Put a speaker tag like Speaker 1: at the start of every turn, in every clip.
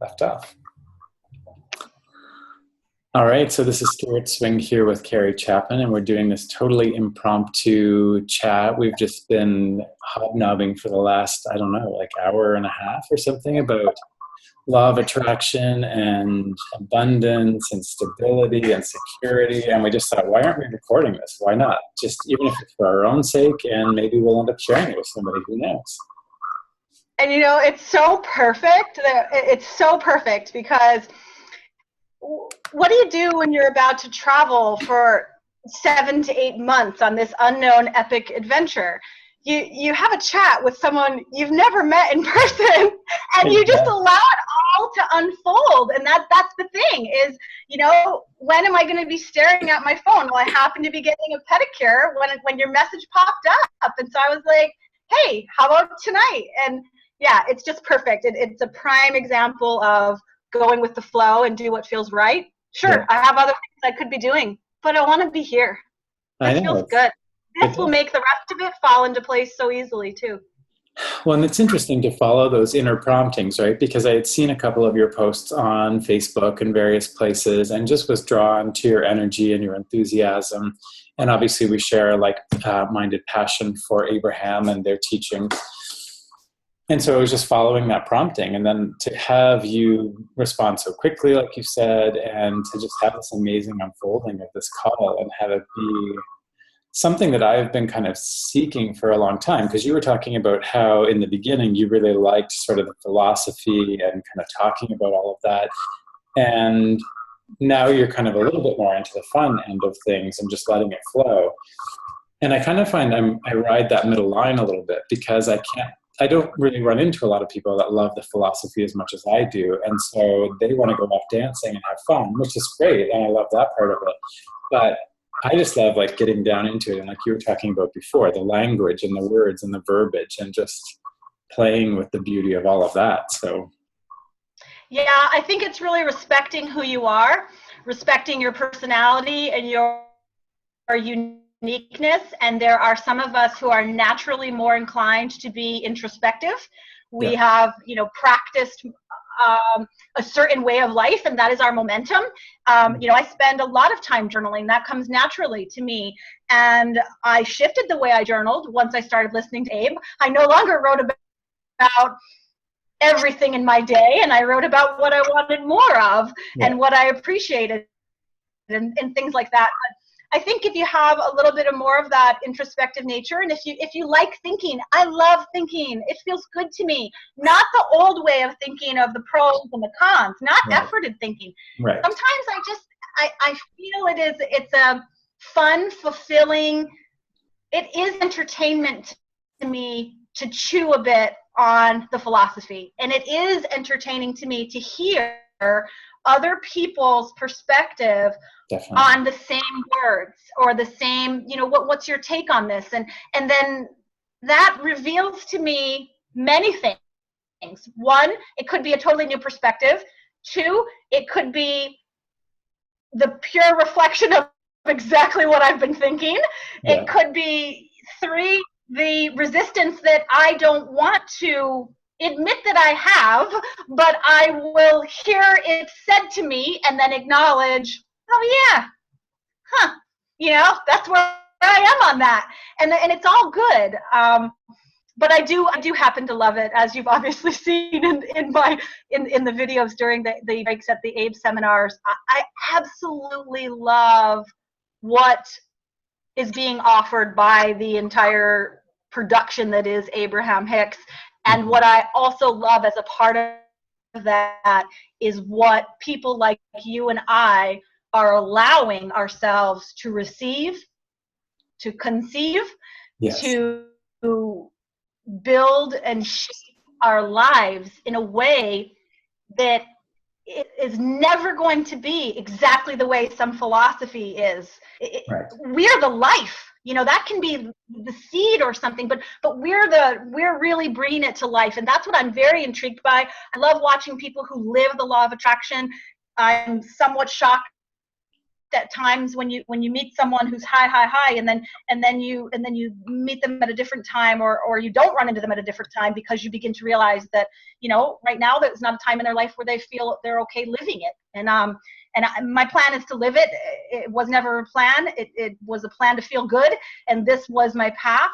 Speaker 1: left off. All right, so this is Stuart Swing here with Carrie Chapman, and we're doing this totally impromptu chat. We've just been hobnobbing for the last, I don't know, like hour and a half or something about law of attraction and abundance and stability and security. And we just thought, why aren't we recording this? Why not? Just even if it's for our own sake, and maybe we'll end up sharing it with somebody, who knows?
Speaker 2: And you know, it's so perfect. It's so perfect because what do you do when you're about to travel for 7 to 8 months on this unknown epic adventure? You have a chat with someone you've never met in person, and you just allow it all to unfold. And that's the thing is, you know, when am I going to be staring at my phone? Well, I happen to be getting a pedicure when your message popped up, and so I was like, hey, how about tonight? And yeah, it's just perfect. It's a prime example of going with the flow and do what feels right. Sure, yeah. I have other things I could be doing, but I want to be here. This feels good. This will make the rest of it fall into place so easily too.
Speaker 1: Well, and it's interesting to follow those inner promptings, right? Because I had seen a couple of your posts on Facebook and various places and just was drawn to your energy and your enthusiasm. And obviously we share a like-minded passion for Abraham and their teachings. And so I was just following that prompting, and then to have you respond so quickly, like you said, and to just have this amazing unfolding of this call and have it be something that I've been kind of seeking for a long time, because you were talking about how in the beginning you really liked sort of the philosophy and kind of talking about all of that. And now you're kind of a little bit more into the fun end of things and just letting it flow. And I kind of find I ride that middle line a little bit, because I don't really run into a lot of people that love the philosophy as much as I do. And so they want to go off dancing and have fun, which is great. And I love that part of it. But I just love like getting down into it. And like you were talking about before, the language and the words and the verbiage and just playing with the beauty of all of that. So
Speaker 2: yeah, I think it's really respecting who you are, respecting your personality and your uniqueness. And there are some of us who are naturally more inclined to be introspective. We have, you know, practiced a certain way of life, and that is our momentum. You know, I spend a lot of time journaling. That comes naturally to me. And I shifted the way I journaled once I started listening to Abe. I no longer wrote about everything in my day, and I wrote about what I wanted more of and what I appreciated and things like that. But I think if you have a little bit of more of that introspective nature, and if you like thinking, I love thinking. It feels good to me. Not the old way of thinking of the pros and the cons, not efforted thinking.
Speaker 1: Right.
Speaker 2: Sometimes I feel it's a fun, fulfilling, it is entertainment to me to chew a bit on the philosophy. And it is entertaining to me to hear other people's perspective on the same words or the same, you know, what's your take on this? And then that reveals to me many things. One, it could be a totally new perspective. Two, it could be the pure reflection of exactly what I've been thinking. Yeah. It could be three, the resistance that I don't want to admit that I have, but I will hear it said to me and then acknowledge, oh yeah, you know, that's where I am on that, and it's all good. But I do happen to love it, as you've obviously seen in the videos during the breaks at the Abe seminars. I absolutely love what is being offered by the entire production that is Abraham-Hicks. And what I also love as a part of that is what people like you and I are allowing ourselves to receive, to conceive, to build and shape our lives in a way that it is never going to be exactly the way some philosophy is. We're the life. You know, that can be the seed or something, but we're really bringing it to life. And that's what I'm very intrigued by. I love watching people who live the law of attraction. I'm somewhat shocked at times when you meet someone who's high, and then you meet them at a different time, or you don't run into them at a different time, because you begin to realize that, right now there's not a time in their life where they feel they're okay living it. My plan is to live it. It was never a plan. It was a plan to feel good, and this was my path.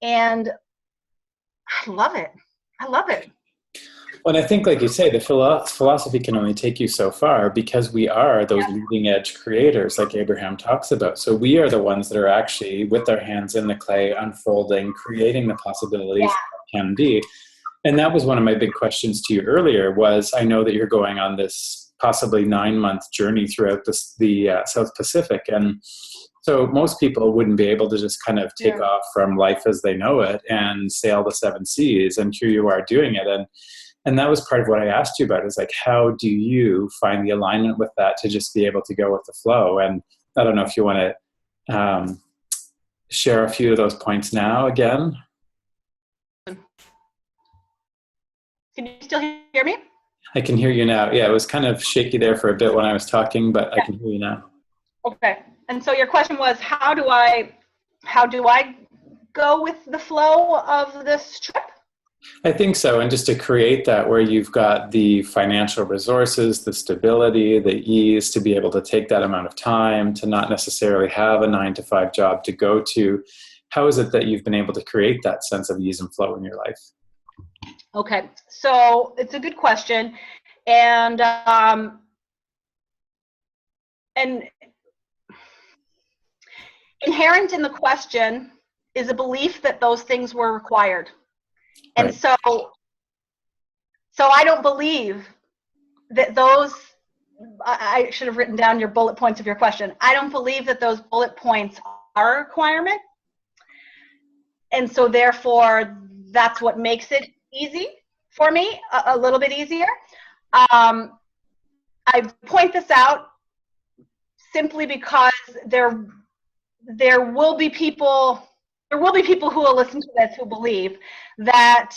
Speaker 2: And I love it. I love it.
Speaker 1: Well, and I think, like you say, the philosophy can only take you so far, because we are those leading edge creators, like Abraham talks about. So we are the ones that are actually with our hands in the clay, unfolding, creating the possibilities that can be. And that was one of my big questions to you earlier, was I know that you're going on this possibly 9-month journey throughout the South Pacific. And so most people wouldn't be able to just kind of take off from life as they know it and sail the 7 seas. And here you are doing it. And that was part of what I asked you about, is like, how do you find the alignment with that to just be able to go with the flow? And I don't know if you want to share a few of those points now again.
Speaker 2: Can you still hear me?
Speaker 1: I can hear you now. Yeah, it was kind of shaky there for a bit when I was talking, but I can hear you now.
Speaker 2: Okay. And so your question was, how do I go with the flow of this trip?
Speaker 1: I think so. And just to create that, where you've got the financial resources, the stability, the ease to be able to take that amount of time, to not necessarily have a 9-to-5 job to go to. How is it that you've been able to create that sense of ease and flow in your life?
Speaker 2: Okay. So it's a good question. And inherent in the question is a belief that those things were required. And so I don't believe that those, I should have written down your bullet points of your question. I don't believe that those bullet points are a requirement. And so therefore, that's what makes it easy for me, a little bit easier. I point this out simply because there will be people who will listen to this who believe that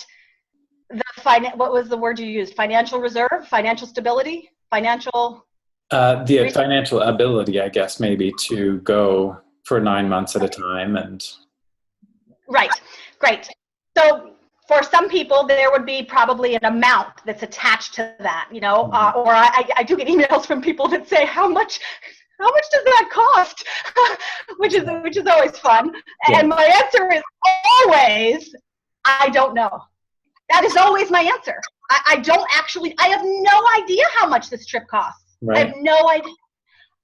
Speaker 2: what was the word you used? Financial reserve, financial stability, financial.
Speaker 1: The financial ability, I guess, maybe to go for 9 months at a time. And
Speaker 2: Right, great. So for some people, there would be probably an amount that's attached to that, or I do get emails from people that say, how much does that cost? which is always fun. Yeah. And my answer is always, I don't know. That is always my answer. I have no idea how much this trip costs. Right. I have no idea.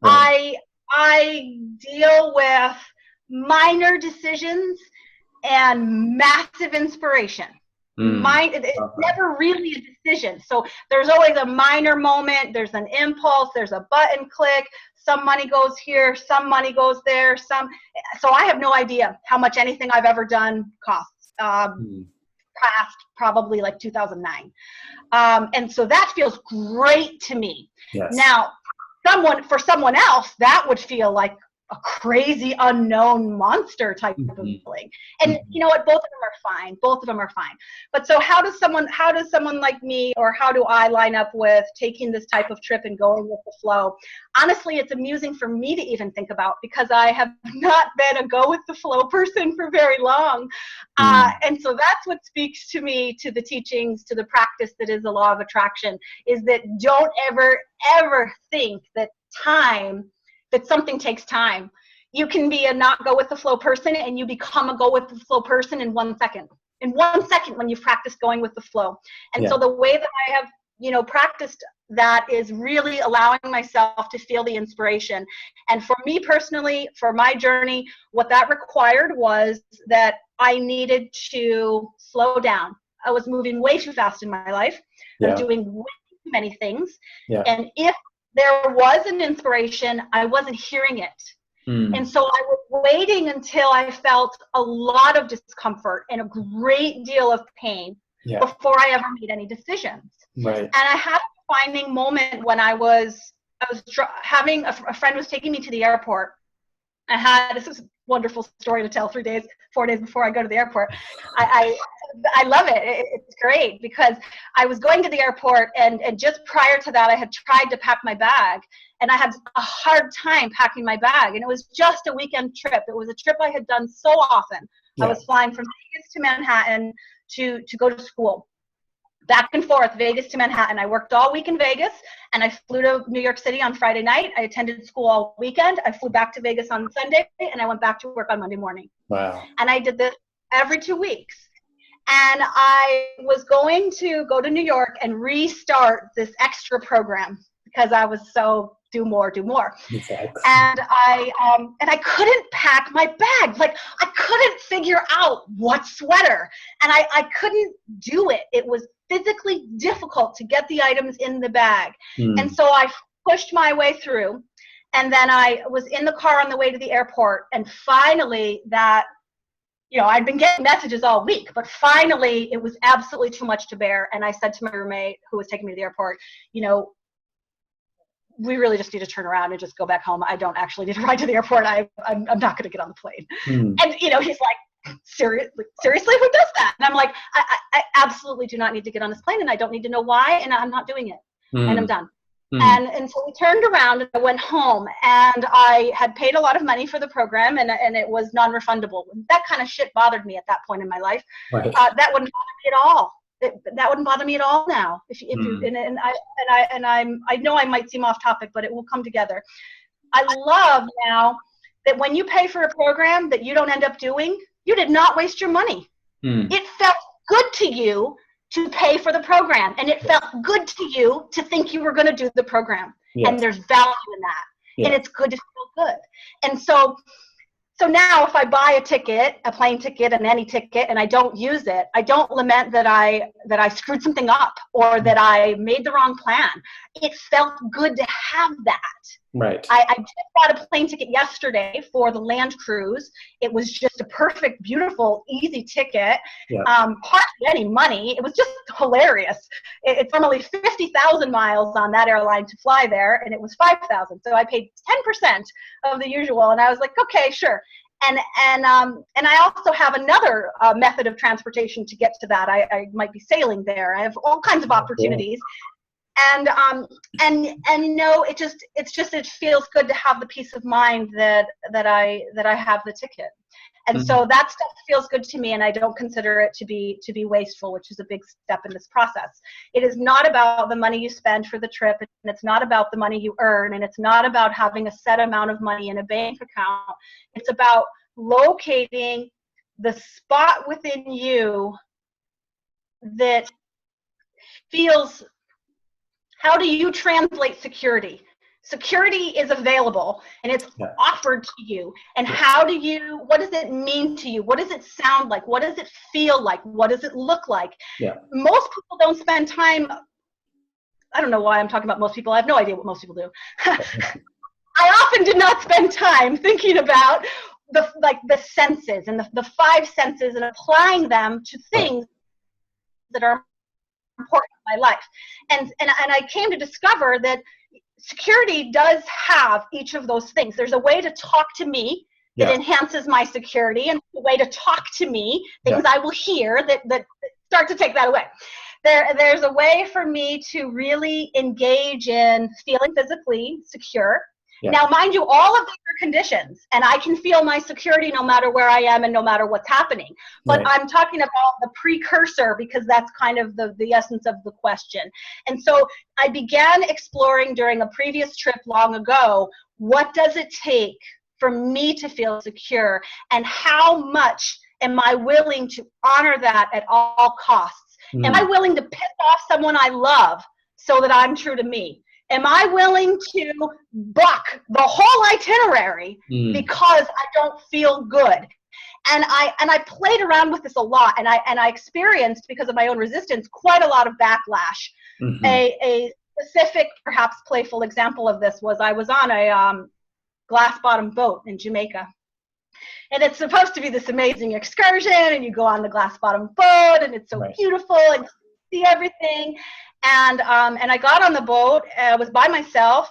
Speaker 2: Right. I deal with minor decisions and massive inspiration. It's never really a decision. So there's always a minor moment, there's an impulse, there's a button click, some money goes here, some money goes there, so I have no idea how much anything I've ever done costs. Past probably like 2009. And so that feels great to me. Yes. Now, for someone else, that would feel like a crazy unknown monster type of feeling. And you know what? Both of them are fine. But so how does someone like me, or how do I line up with taking this type of trip and going with the flow? Honestly, it's amusing for me to even think about, because I have not been a go with the flow person for very long. And so that's what speaks to me, to the teachings, to the practice that is the law of attraction, is that don't ever think that something takes time. You can be a not go with the flow person, and you become a go with the flow person in 1 second. In 1 second, when you've practiced going with the flow. And so the way that I have, practiced that is really allowing myself to feel the inspiration. And for me personally, for my journey, what that required was that I needed to slow down. I was moving way too fast in my life. I was doing way too many things. Yeah. And if there was an inspiration, I wasn't hearing it. And so I was waiting until I felt a lot of discomfort and a great deal of pain before I ever made any decisions. Right. And I had a defining moment when I was having a friend was taking me to the airport. This was wonderful story to tell 4 days before I go to the airport. I love it. It's great because I was going to the airport and just prior to that, I had tried to pack my bag and I had a hard time packing my bag. And it was just a weekend trip. It was a trip I had done so often. Yeah. I was flying from Vegas to Manhattan to go to school. Back and forth, Vegas to Manhattan. I worked all week in Vegas, and I flew to New York City on Friday night. I attended school all weekend. I flew back to Vegas on Sunday, and I went back to work on Monday morning.
Speaker 1: Wow.
Speaker 2: And I did this every 2 weeks. And I was going to go to New York and restart this extra program because I was so do more. Exactly. And I couldn't pack my bag. Like, I couldn't figure out what sweater. And I couldn't do it. It was physically difficult to get the items in the bag. And so I pushed my way through. And then I was in the car on the way to the airport. And finally I'd been getting messages all week, but finally it was absolutely too much to bear. And I said to my roommate who was taking me to the airport, we really just need to turn around and just go back home. I don't actually need to ride to the airport. I'm not going to get on the plane. And, he's like, seriously, who does that? And I'm like, I absolutely do not need to get on this plane, and I don't need to know why, and I'm not doing it. And I'm done. And so we turned around and I went home, and I had paid a lot of money for the program, and it was non-refundable. That kind of shit bothered me at that point in my life. Right. That wouldn't bother me at all. That wouldn't bother me at all now. I know I might seem off topic, but it will come together. I love now that when you pay for a program that you don't end up doing, you did not waste your money. It felt good to you to pay for the program, and it felt good to you to think you were going to do the program. Yes. And there's value in that. Yes. And it's good to feel good. And so now if I buy a plane ticket and any ticket, and I don't use it, I don't lament that I screwed something up or that I made the wrong plan. It felt good to have that.
Speaker 1: Right.
Speaker 2: I just bought a plane ticket yesterday for the land cruise. It was just a perfect, beautiful, easy ticket. Yeah. Hardly any money. It was just hilarious. It's normally 50,000 miles on that airline to fly there, and it was 5,000. So I paid 10% of the usual, and I was like, okay, sure. And I also have another method of transportation to get to that. I might be sailing there. I have all kinds of opportunities. And it feels good to have the peace of mind that I have the ticket. And so that stuff feels good to me, and I don't consider it to be wasteful, which is a big step in this process. It is not about the money you spend for the trip, and it's not about the money you earn, and it's not about having a set amount of money in a bank account. It's about locating the spot within you that feels. How do you translate security? Security is available and it's offered to you. And what does it mean to you? What does it sound like? What does it feel like? What does it look like? Yeah. Most people don't spend time. I don't know why I'm talking about most people. I have no idea what most people do. I often do not spend time thinking about the senses and the five senses and applying them to things that are important in my life. And I came to discover that security does have each of those things. There's a way to talk to me that enhances my security, and a way to talk to me, things I will hear that start to take that away. There's a way for me to really engage in feeling physically secure. Yeah. Now, mind you, all of these are conditions, and I can feel my security no matter where I am and no matter what's happening. But I'm talking about the precursor because that's kind of the essence of the question. And so I began exploring during a previous trip long ago, what does it take for me to feel secure, and how much am I willing to honor that at all costs? Am I willing to piss off someone I love so that I'm true to me? Am I willing to buck the whole itinerary because I don't feel good? And I played around with this a lot, and I experienced, because of my own resistance, quite a lot of backlash. A specific, perhaps playful example of this was I was on a glass-bottom boat in Jamaica. And it's supposed to be this amazing excursion, and you go on the glass-bottom boat, and it's so beautiful, and you see everything. And I got on the boat. I was by myself,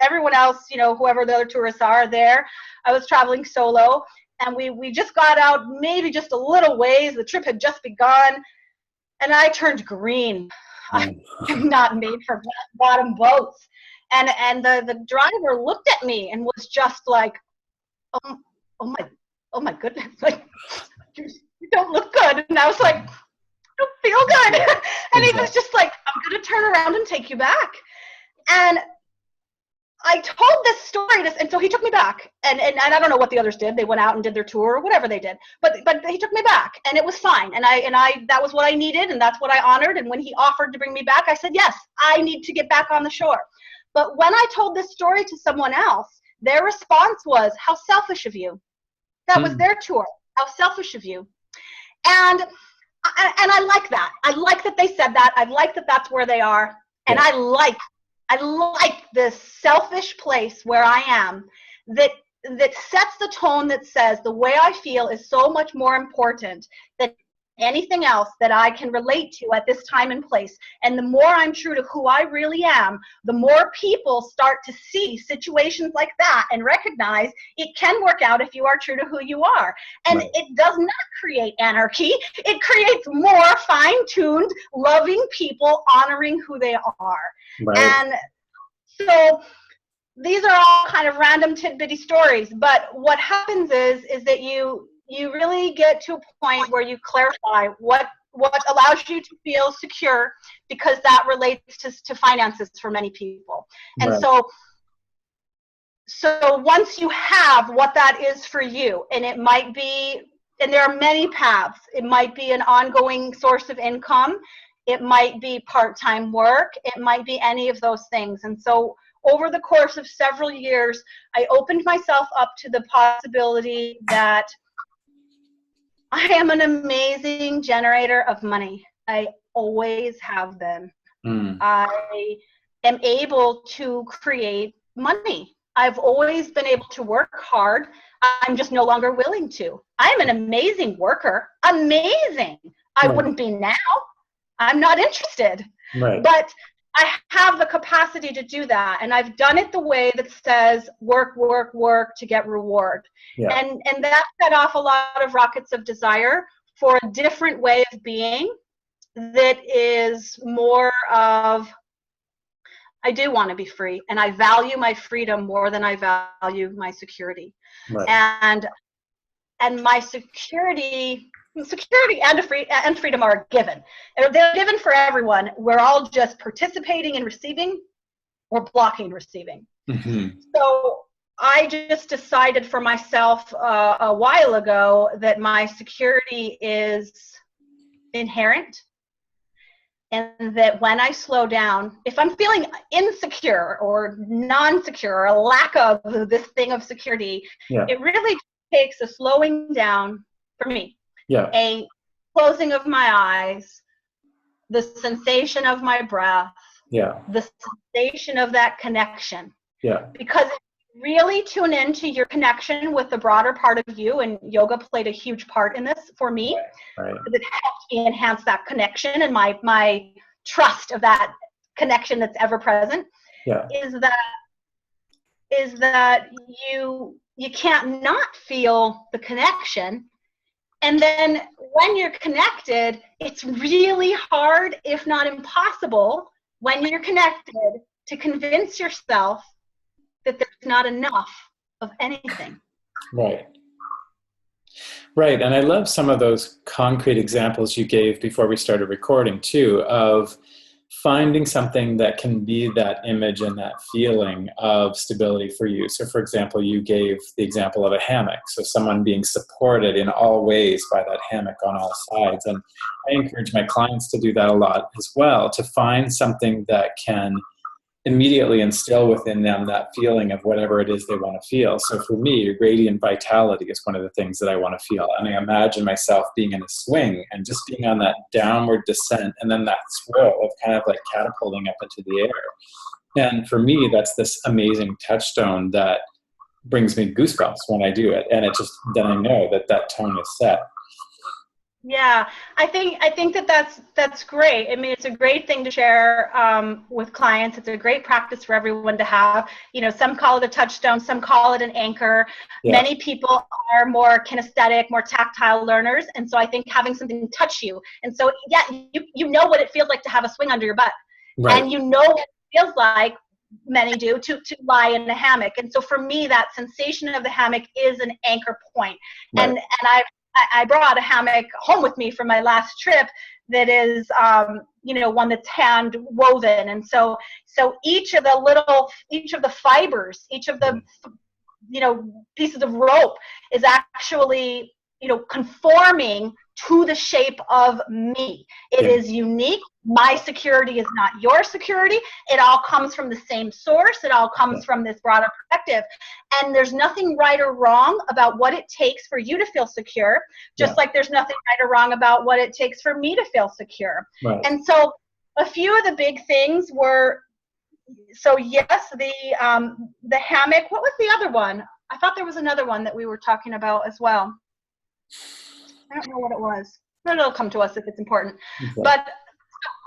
Speaker 2: everyone else, whoever the other tourists are there. I was traveling solo, and we just got out maybe just a little ways. The trip had just begun, and I turned green. I am not made for bottom boats. And the driver looked at me and was just like, oh my goodness, like, you don't look good. And I was like, I don't feel good. And he was just like, I'm going to turn around and take you back. And I told this story, and so he took me back, and I don't know what the others did. They went out and did their tour or whatever they did, but he took me back, and it was fine. And I that was what I needed, and that's what I honored. And when he offered to bring me back, I said, yes, I need to get back on the shore. But when I told this story to someone else, their response was, how selfish of you. That was their tour. How selfish of you. And I like that. I like that they said that. I like that that's where they are. And I like this selfish place where I am that sets the tone, that says the way I feel is so much more important than anything else that I can relate to at this time and place. And the more I'm true to who I really am, the more people start to see situations like that and recognize it can work out if you are true to who you are. And it does not create anarchy. It creates more fine-tuned, loving people honoring who they are. Right. And so these are all kind of random tidbitty stories, but what happens is that you really get to a point where you clarify what allows you to feel secure, because that relates to finances for many people. And so once you have what that is for you, and it might be, and there are many paths, it might be an ongoing source of income, it might be part-time work, it might be any of those things. And so over the course of several years, I opened myself up to the possibility that I am an amazing generator of money. I always have been. I am able to create money. I've always been able to work hard. I'm just no longer willing to. I'm an amazing worker. Amazing. I wouldn't be now. I'm not interested. Right. But I have the capacity to do that, and I've done it the way that says work, work, work to get reward. Yeah. And that set off a lot of rockets of desire for a different way of being that is more of, I do want to be free, and I value my freedom more than I value my security. Right. And my security and freedom are given. They're given for everyone. We're all just participating in receiving or blocking receiving. Mm-hmm. So I just decided for myself a while ago that my security is inherent, and that when I slow down, if I'm feeling insecure or non-secure or a lack of this thing of security, it really takes a slowing down for me. Yeah. A closing of my eyes, the sensation of my breath, the sensation of that connection. Yeah. Because if you really tune into your connection with the broader part of you, and yoga played a huge part in this for me, because it helped me enhance that connection and my trust of that connection that's ever present, is that you can't not feel the connection. And then when you're connected, it's really hard, if not impossible, when you're connected, to convince yourself that there's not enough of anything.
Speaker 1: Right. Right. And I love some of those concrete examples you gave before we started recording too, of finding something that can be that image and that feeling of stability for you. So for example, you gave the example of a hammock. So someone being supported in all ways by that hammock on all sides. And I encourage my clients to do that a lot as well, to find something that can immediately instill within them that feeling of whatever it is they want to feel. So for me, radiant vitality is one of the things that I want to feel. And I imagine myself being in a swing and just being on that downward descent, and then that swirl of kind of like catapulting up into the air. And for me, that's this amazing touchstone that brings me goosebumps when I do it. And it just, then I know that that tone is set.
Speaker 2: Yeah, I think that's great. I mean, it's a great thing to share with clients. It's a great practice for everyone to have. You know, some call it a touchstone, some call it an anchor.
Speaker 1: Yeah.
Speaker 2: Many people are more kinesthetic, more tactile learners, and so I think having something touch you. And so, yeah, you know what it feels like to have a swing under your butt,
Speaker 1: Right.
Speaker 2: and you know what it feels like. Many do to lie in a hammock, and so for me, that sensation of the hammock is an anchor point.
Speaker 1: Right.
Speaker 2: And I brought a hammock home with me from my last trip that is, one that's hand woven. And so each of the fibers, each of the, pieces of rope is actually, conforming to the shape of me. It is unique. My security is not your security. It all comes from the same source. It all comes from this broader perspective. And there's nothing right or wrong about what it takes for you to feel secure, just like there's nothing right or wrong about what it takes for me to feel secure.
Speaker 1: Right.
Speaker 2: And so a few of the big things were, so yes, the hammock. What was the other one? I thought there was another one that we were talking about as well. I don't know what it was. But it'll come to us if it's important. Okay. But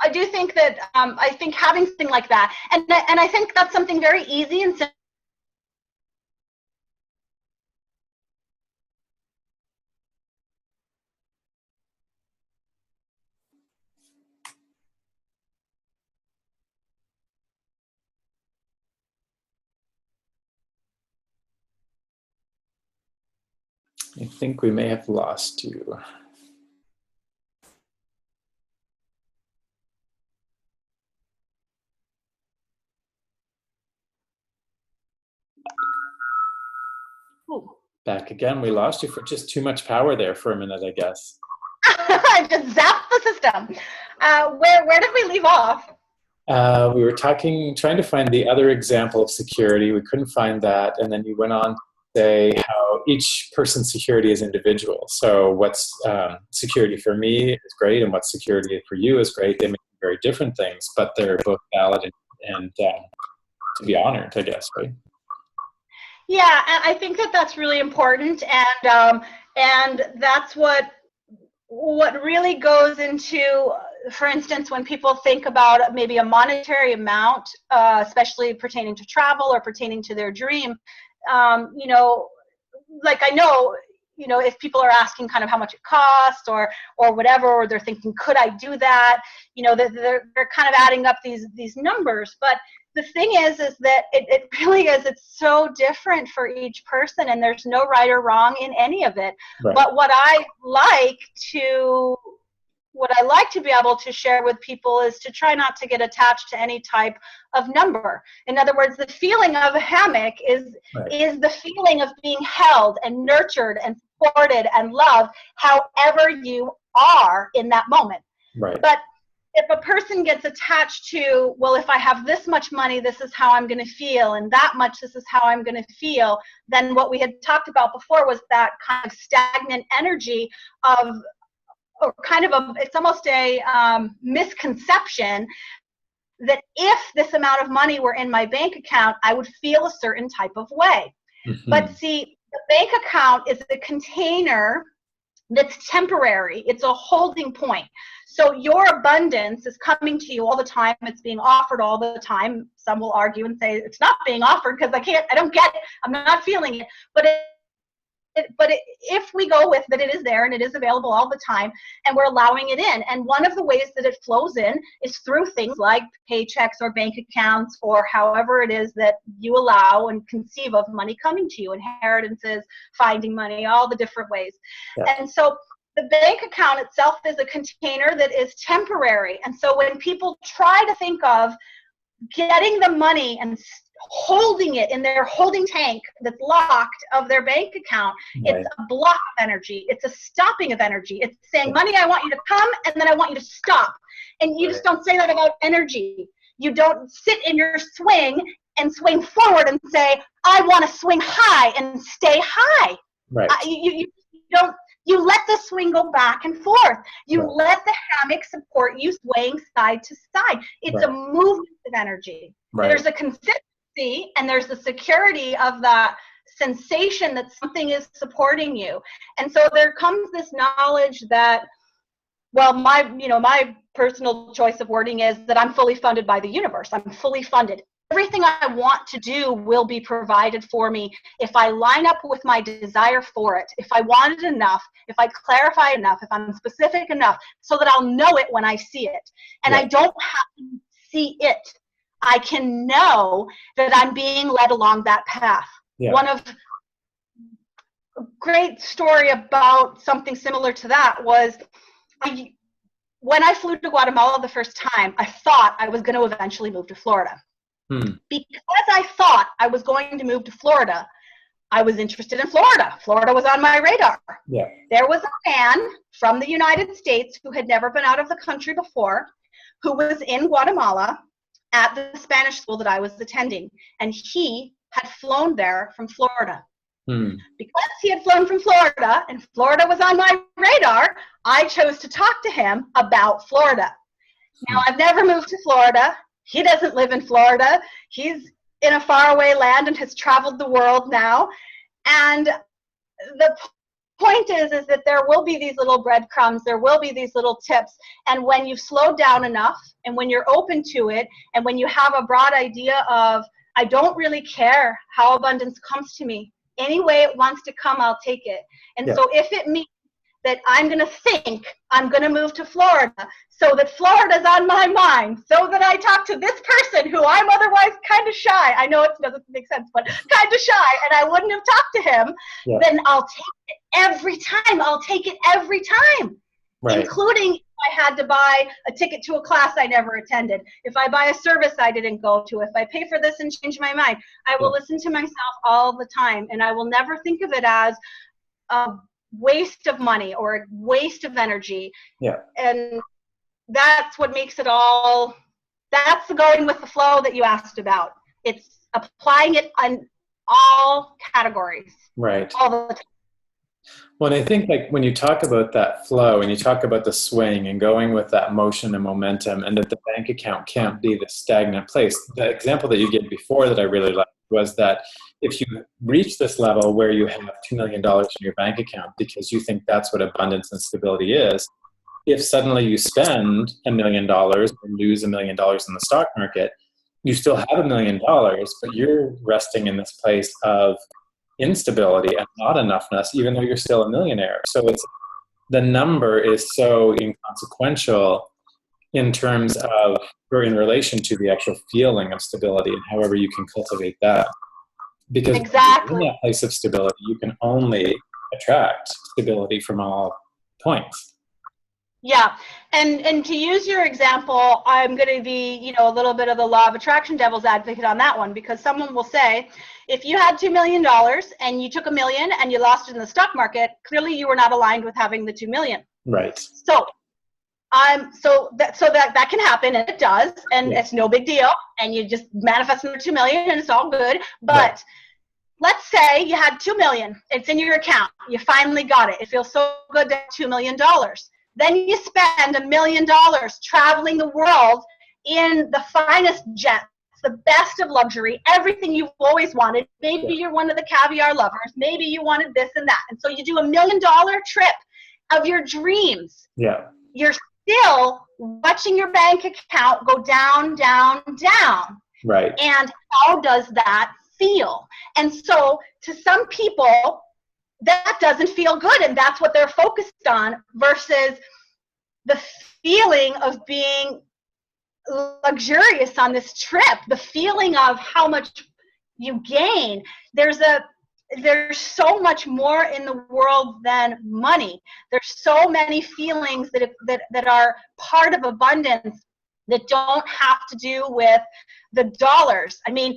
Speaker 2: I do think that I think having something like that, and I think that's something very easy and simple.
Speaker 1: I think we may have lost you.
Speaker 2: Ooh.
Speaker 1: Back again. We lost you for just too much power there for a minute, I guess.
Speaker 2: I just zapped the system. Where did we leave off?
Speaker 1: We were trying to find the other example of security. We couldn't find that. And then you went on to say how each person's security is individual. So what's security for me is great, and what's security for you is great. They may be very different things, but they're both valid and to be honored, I guess, right?
Speaker 2: Yeah, and I think that's really important, and that's what really goes into, for instance, when people think about maybe a monetary amount, especially pertaining to travel or pertaining to their dream, like I know, if people are asking kind of how much it costs or whatever, or they're thinking, could I do that? They're kind of adding up these numbers. But the thing is that it really is, it's so different for each person, and there's no right or wrong in any of it. Right. But what I like to be able to share with people is to try not to get attached to any type of number. In other words, the feeling of a hammock is the feeling of being held and nurtured and supported and loved however you are in that moment.
Speaker 1: Right.
Speaker 2: But if a person gets attached to, well, if I have this much money, this is how I'm going to feel, and that much, this is how I'm going to feel, then what we had talked about before was that kind of stagnant energy of, or kind of it's almost a misconception that if this amount of money were in my bank account, I would feel a certain type of way. Mm-hmm. But see, the bank account is a container that's temporary. It's a holding point. So your abundance is coming to you all the time. It's being offered all the time. Some will argue and say it's not being offered because I don't get it. I'm not feeling it. But if we go with that, it is there and it is available all the time, and we're allowing it in. And one of the ways that it flows in is through things like paychecks or bank accounts, or however it is that you allow and conceive of money coming to you, inheritances, finding money, all the different ways. Yeah. And so the bank account itself is a container that is temporary. And so when people try to think of getting the money and holding it in their holding tank that's locked of their bank account, right, it's a block of energy. It's a stopping of energy. It's saying, money, I want you to come, and then I want you to stop. And you just don't say that about energy. You don't sit in your swing and swing forward and say, I want to swing high and stay high.
Speaker 1: Right.
Speaker 2: You don't. You let the swing go back and forth. You let the hammock support you swaying side to side. It's a movement of energy. Right. There's a consistency, and there's the security of that sensation that something is supporting you. And so there comes this knowledge that well, my personal choice of wording is that I'm fully funded by the universe. I'm fully funded. Everything I want to do will be provided for me if I line up with my desire for it, if I want it enough, if I clarify enough, if I'm specific enough, so that I'll know it when I see it. And I don't have to see it. I can know that I'm being led along that path. One of a great story about something similar to that was when I flew to Guatemala the first time, I thought I was going to eventually move to Florida. Because I thought I was going to move to Florida, I was interested in Florida. Florida was on my radar. There was a man from the United States who had never been out of the country before, who was in Guatemala at the Spanish school that I was attending. And he had flown there from Florida. Because he had flown from Florida and Florida was on my radar, I chose to talk to him about Florida. Now, I've never moved to Florida. He doesn't live in Florida. He's in a faraway land and has traveled the world now. And the point is that there will be these little breadcrumbs. There will be these little tips. And when you've slowed down enough and when you're open to it and when you have a broad idea of, I don't really care how abundance comes to me. Any way it wants to come, I'll take it. And so if it means that I'm going to think I'm going to move to Florida so that Florida's on my mind, so that I talk to this person who I'm otherwise kind of shy. I know it doesn't make sense, but kind of shy, and I wouldn't have talked to him, then I'll take it every time. I'll take it every time, including if I had to buy a ticket to a class I never attended, if I buy a service I didn't go to, if I pay for this and change my mind. I will listen to myself all the time, and I will never think of it as a waste of money or a waste of energy. And that's what makes it all, that's the going with the flow that you asked about. It's applying it on all categories. All the time.
Speaker 1: Well, and I think like when you talk about that flow and you talk about the swing and going with that motion and momentum, and that the bank account can't be the stagnant place. The example that you gave before that I really liked was that if you reach this level where you have $2 million in your bank account because you think that's what abundance and stability is, if suddenly you spend $1 million or lose $1 million in the stock market, you still have $1 million, but you're resting in this place of instability and not enoughness, even though you're still a millionaire. So it's, the number is so inconsequential in terms of, or in relation to the actual feeling of stability and however you can cultivate that. Because in that place of stability, you can only attract stability from all points.
Speaker 2: Yeah, and to use your example, I'm going to be, a little bit of the law of attraction devil's advocate on that one, because someone will say, if you had $2 million and you took $1 million and you lost it in the stock market, clearly you were not aligned with having the $2 million. So that can happen, and it does, and it's no big deal, and you just manifest another $2 million and it's all good. But let's say you had $2 million, it's in your account, you finally got it. It feels so good to have $2 million. Then you spend $1 million traveling the world in the finest jets, the best of luxury, everything you've always wanted. Maybe you're one of the caviar lovers. Maybe you wanted this and that. And so you do $1 million trip of your dreams. You're still watching your bank account go down, down, down. And how does that feel? And so to some people, that doesn't feel good, and that's what they're focused on, versus the feeling of being luxurious on this trip, the feeling of how much you gain. There's so much more in the world than money. There's so many feelings that are part of abundance that don't have to do with the dollars. I mean,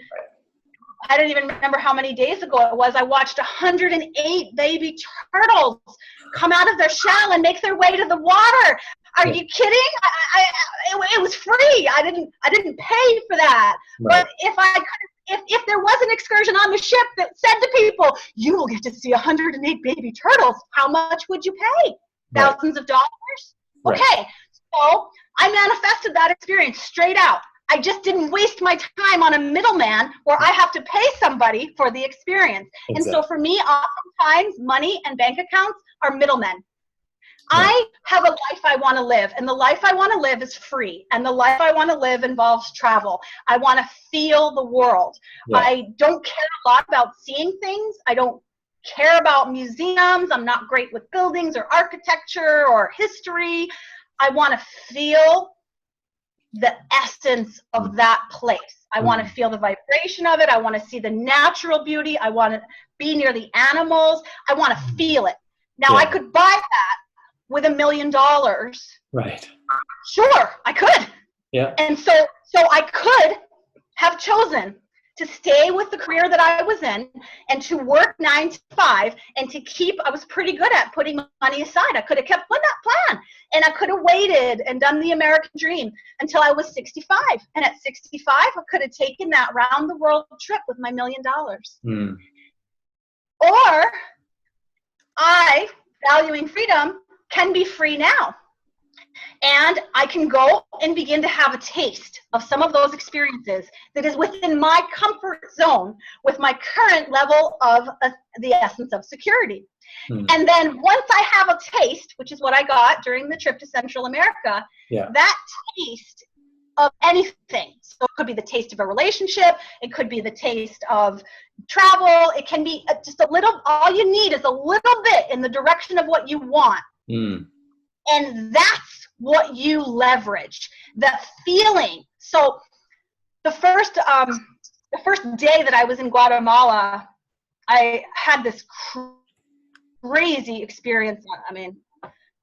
Speaker 2: I don't even remember how many days ago it was. I watched 108 baby turtles come out of their shell and make their way to the water. Are you kidding? It was free. I didn't pay for that. But if there was an excursion on the ship that said to people, you will get to see 108 baby turtles, how much would you pay? Thousands of dollars? Okay, so I manifested that experience straight out. I just didn't waste my time on a middleman where I have to pay somebody for the experience. And so for me, oftentimes money and bank accounts are middlemen.
Speaker 1: Yeah.
Speaker 2: I have a life I want to live, and the life I want to live is free, and the life I want to live involves travel. I want to feel the world.
Speaker 1: Yeah.
Speaker 2: I don't care a lot about seeing things. I don't care about museums. I'm not great with buildings or architecture or history. I want to feel the essence of that place. I want to feel the vibration of it. I want to see the natural beauty. I want to be near the animals. I want to feel it. Now, I could buy that with $1 million.
Speaker 1: Right.
Speaker 2: Sure, I could.
Speaker 1: Yeah.
Speaker 2: And so I could have chosen to stay with the career that I was in and to work 9 to 5 and to keep, I was pretty good at putting money aside. I could have kept with that plan, and I could have waited and done the American dream until I was 65. And at 65, I could have taken that round the world trip with my $1 million. Or I, valuing freedom, can be free now. And I can go and begin to have a taste of some of those experiences that is within my comfort zone with my current level of the essence of security. And then once I have a taste, which is what I got during the trip to Central America, that taste of anything. So it could be the taste of a relationship. It could be the taste of travel. It can be just a little, all you need is a little bit in the direction of what you want. And that's what you leverage, the feeling. So the first day that I was in Guatemala, I had this crazy experience. I mean,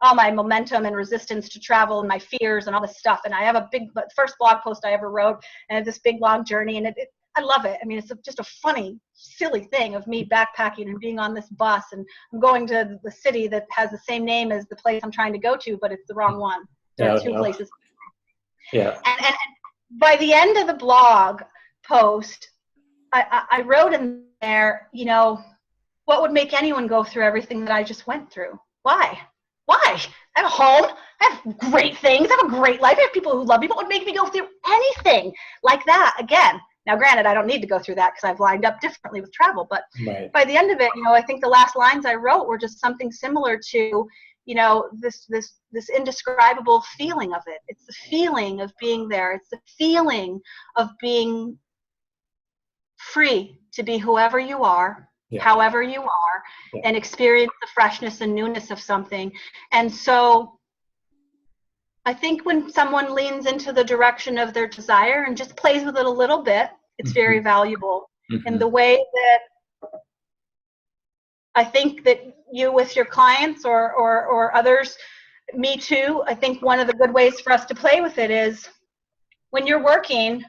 Speaker 2: all my momentum and resistance to travel and my fears and all this stuff. And I have a first blog post I ever wrote, and it's this big long journey, and I love it. I mean, it's just a funny, silly thing of me backpacking and being on this bus, and I'm going to the city that has the same name as the place I'm trying to go to, but it's the wrong one. There are two places.
Speaker 1: Yeah.
Speaker 2: And by the end of the blog post, I wrote in there, you know, what would make anyone go through everything that I just went through? Why? I have a home. I have great things. I have a great life. I have people who love me. What would make me go through anything like that again? Now, granted, I don't need to go through that because I've lined up differently with travel. But by the end of it, you know, I think the last lines I wrote were just something similar to, you know, this indescribable feeling of it. It's the feeling of being there. It's the feeling of being free to be whoever you are, however you are, and experience the freshness and newness of something. And so I think when someone leans into the direction of their desire and just plays with it a little bit, it's very valuable. In the way that I think that you with your clients or others, me too, I think one of the good ways for us to play with it is when you're working,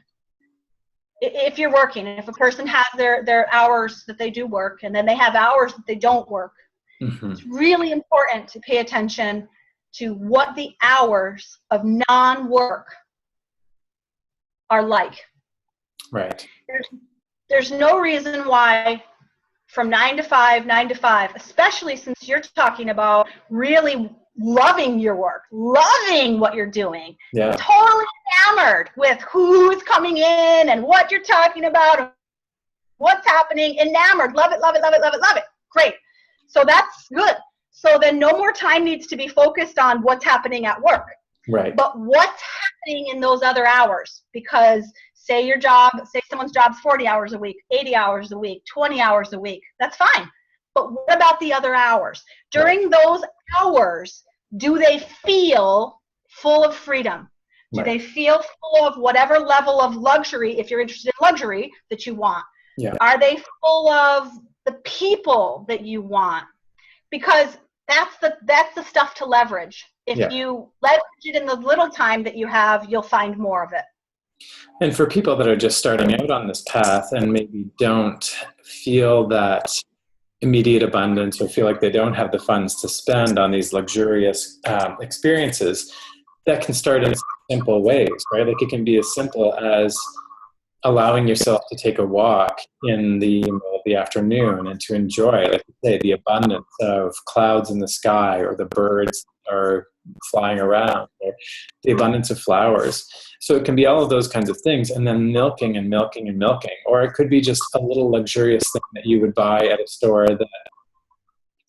Speaker 2: if you're working, and if a person has their hours that they do work, and then they have hours that they don't work, it's really important to pay attention to what the hours of non-work are like.
Speaker 1: Right.
Speaker 2: There's no reason why from 9 to 5, especially since you're talking about really loving your work, loving what you're doing, totally enamored with who's coming in and what you're talking about, what's happening, enamored, love it. Great. So that's good. So then no more time needs to be focused on what's happening at work.
Speaker 1: Right.
Speaker 2: But what's happening in those other hours? Because say someone's job's 40 hours a week, 80 hours a week, 20 hours a week. That's fine. But what about the other hours? During those hours, do they feel full of freedom? Do they feel full of whatever level of luxury, if you're interested in luxury, that you want? Are they full of the people that you want? Because that's the stuff to leverage. If you leverage it in the little time that you have, you'll find more of it.
Speaker 1: And for people that are just starting out on this path and maybe don't feel that immediate abundance or feel like they don't have the funds to spend on these luxurious experiences, that can start in simple ways, right? Like it can be as simple as allowing yourself to take a walk in the middle of the afternoon and to enjoy, like you say, the abundance of clouds in the sky, or the birds are flying around, or the abundance of flowers. So it can be all of those kinds of things, and then milking. Or it could be just a little luxurious thing that you would buy at a store that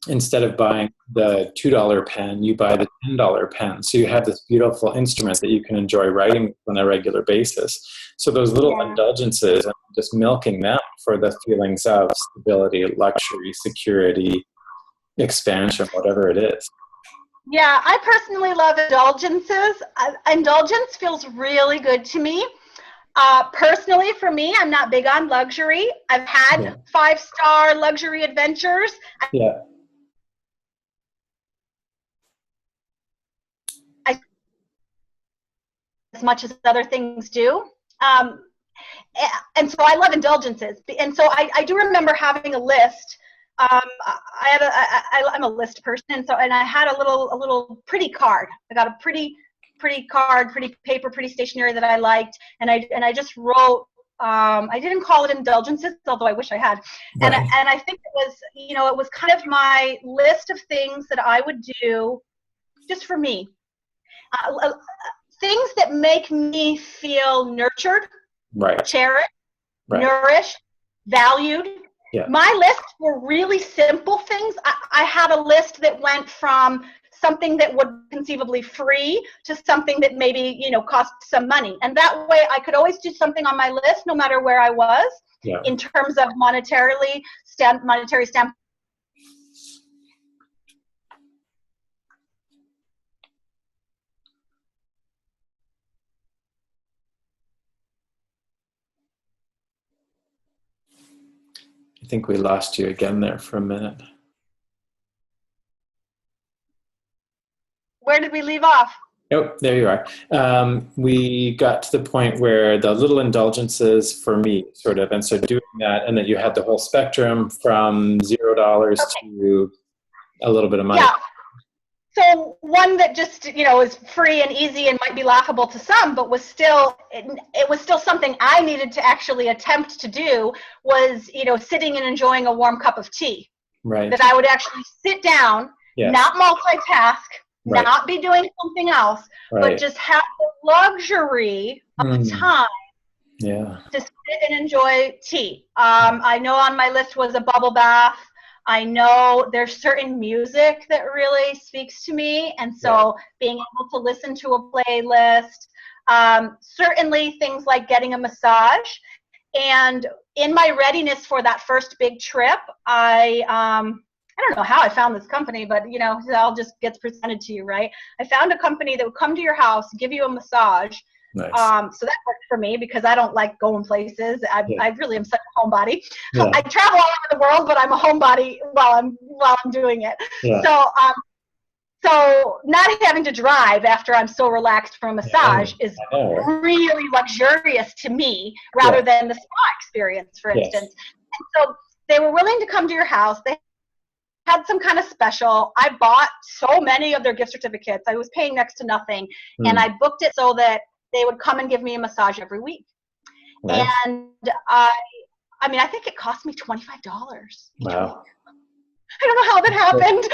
Speaker 1: instead of buying the $2 pen, you buy the $10 pen. So you have this beautiful instrument that you can enjoy writing on a regular basis. So those little indulgences, and just milking them for the feelings of stability, luxury, security, expansion, whatever it is.
Speaker 2: Yeah, I personally love indulgences. Indulgence feels really good to me. Personally, for me, I'm not big on luxury. I've had 5-star luxury adventures.
Speaker 1: Yeah.
Speaker 2: As much as other things do. And so I love indulgences. And so I do remember having a list. I'm a list person, and I had a little pretty card. I got a pretty card, pretty paper, pretty stationery that I liked, and I just wrote. I didn't call it indulgences, although I wish I had. And I think it was kind of my list of things that I would do just for me. Things that make me feel nurtured, cherished, nourished, valued.
Speaker 1: Yeah.
Speaker 2: My lists were really simple things. I had a list that went from something that would conceivably free to something that maybe, cost some money. And that way I could always do something on my list no matter where I was in terms of monetary standpoint.
Speaker 1: I think we lost you again there for a minute.
Speaker 2: Where did we leave off?
Speaker 1: Oh, there you are. We got to the point where the little indulgences for me, sort of, and so doing that, and then you had the whole spectrum from $0 to a little bit of money.
Speaker 2: Yeah. So one that just, is free and easy and might be laughable to some, but was still, it was still something I needed to actually attempt to do was, sitting and enjoying a warm cup of tea.
Speaker 1: Right.
Speaker 2: That I would actually sit down, not multitask, not be doing something else, but just have the luxury of time to sit and enjoy tea. I know on my list was a bubble bath. I know there's certain music that really speaks to me, and so being able to listen to a playlist, certainly things like getting a massage. And in my readiness for that first big trip, I don't know how I found this company, but it all just gets presented to you, right? I found a company that would come to your house, give you a massage.
Speaker 1: Nice.
Speaker 2: So that worked for me because I don't like going places. I really am such a homebody. Yeah. I travel all over the world, but I'm a homebody while I'm doing it. Yeah. So not having to drive after I'm so relaxed from a massage is really luxurious to me, rather than the spa experience, for instance. And so they were willing to come to your house. They had some kind of special. I bought so many of their gift certificates. I was paying next to nothing, and I booked it so that they would come and give me a massage every week. Nice. And I think it cost me $25 each week. I don't know how that happened.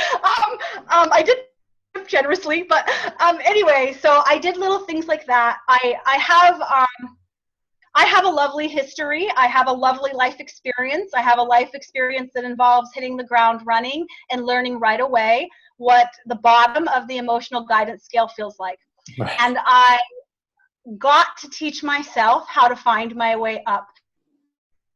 Speaker 2: I did generously, but anyway, so I did little things like that. I have a lovely history. I have a lovely life experience. I have a life experience that involves hitting the ground running and learning right away what the bottom of the emotional guidance scale feels like. Right. And I got to teach myself how to find my way up.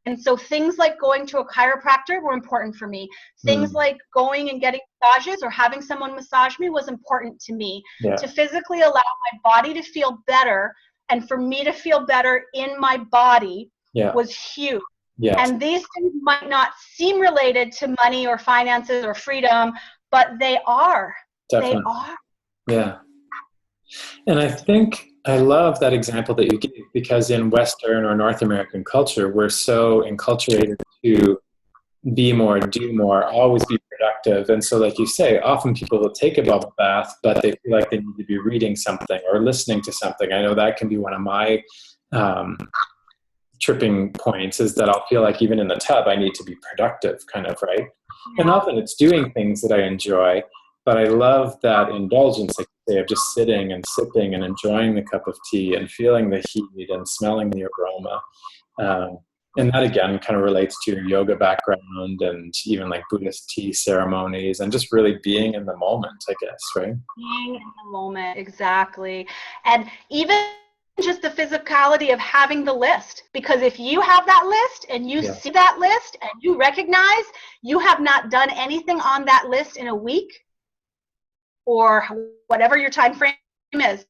Speaker 2: And so things like going to a chiropractor were important for me. Things like going and getting massages or having someone massage me was important to me. To physically allow my body to feel better and for me to feel better in my body was huge. And these things might not seem related to money or finances or freedom, but they are. Definitely. They are.
Speaker 1: Yeah. And I think I love that example that you gave, because in Western or North American culture, we're so enculturated to be more, do more, always be productive. And so, like you say, often people will take a bubble bath, but they feel like they need to be reading something or listening to something. I know that can be one of my tripping points, is that I'll feel like even in the tub, I need to be productive, kind of, right? And often it's doing things that I enjoy, but I love that indulgence, like you say, of just sitting and sipping and enjoying the cup of tea and feeling the heat and smelling the aroma. And that again kind of relates to your yoga background and even like Buddhist tea ceremonies and just really being in the moment, I guess, right?
Speaker 2: Being in the moment, exactly. And even just the physicality of having the list, because if you have that list and you see that list and you recognize you have not done anything on that list in a week or whatever your time frame is,